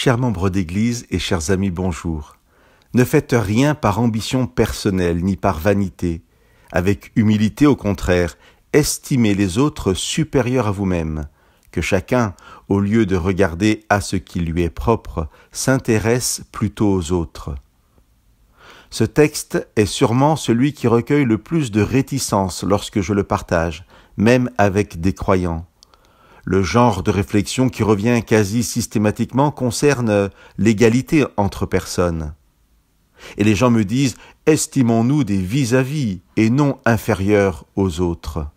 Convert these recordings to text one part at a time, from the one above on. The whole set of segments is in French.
Chers membres d'Église et chers amis, bonjour. Ne faites rien par ambition personnelle ni par vanité. Avec humilité, au contraire, estimez les autres supérieurs à vous-même. Que chacun, au lieu de regarder à ce qui lui est propre, s'intéresse plutôt aux autres. Ce texte est sûrement celui qui recueille le plus de réticence lorsque je le partage, même avec des croyants. Le genre de réflexion qui revient quasi systématiquement concerne l'égalité entre personnes. Et les gens me disent « estimons-nous des vis-à-vis et non inférieurs aux autres ».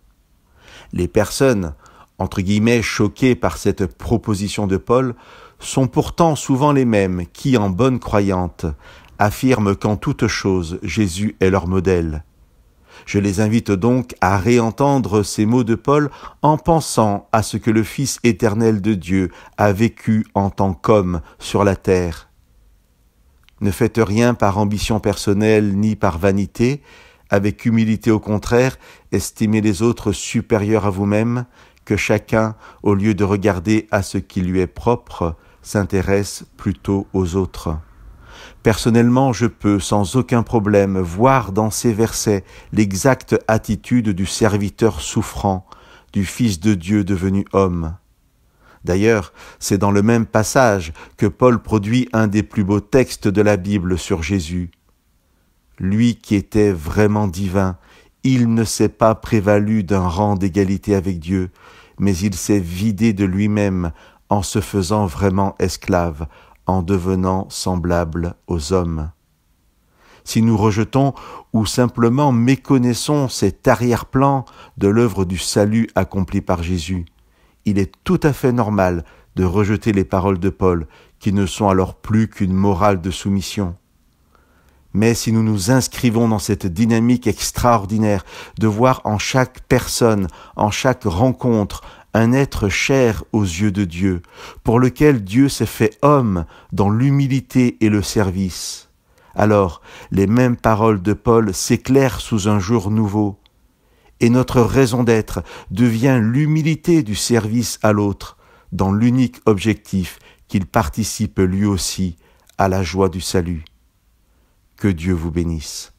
Les personnes, entre guillemets, choquées par cette proposition de Paul, sont pourtant souvent les mêmes qui, en bonne croyante, affirment qu'en toute chose, Jésus est leur modèle. Je les invite donc à réentendre ces mots de Paul en pensant à ce que le Fils éternel de Dieu a vécu en tant qu'homme sur la terre. Ne faites rien par ambition personnelle ni par vanité, avec humilité au contraire, estimez les autres supérieurs à vous-même, que chacun, au lieu de regarder à ce qui lui est propre, s'intéresse plutôt aux autres. Personnellement, je peux sans aucun problème voir dans ces versets l'exacte attitude du serviteur souffrant, du Fils de Dieu devenu homme. D'ailleurs, c'est dans le même passage que Paul produit un des plus beaux textes de la Bible sur Jésus. Lui qui était vraiment divin, il ne s'est pas prévalu d'un rang d'égalité avec Dieu, mais il s'est vidé de lui-même en se faisant vraiment esclave, en devenant semblable aux hommes. Si nous rejetons ou simplement méconnaissons cet arrière-plan de l'œuvre du salut accompli par Jésus, il est tout à fait normal de rejeter les paroles de Paul, qui ne sont alors plus qu'une morale de soumission. Mais si nous nous inscrivons dans cette dynamique extraordinaire de voir en chaque personne, en chaque rencontre, un être cher aux yeux de Dieu, pour lequel Dieu s'est fait homme dans l'humilité et le service, alors les mêmes paroles de Paul s'éclairent sous un jour nouveau, et notre raison d'être devient l'humilité du service à l'autre, dans l'unique objectif qu'il participe lui aussi à la joie du salut. Que Dieu vous bénisse.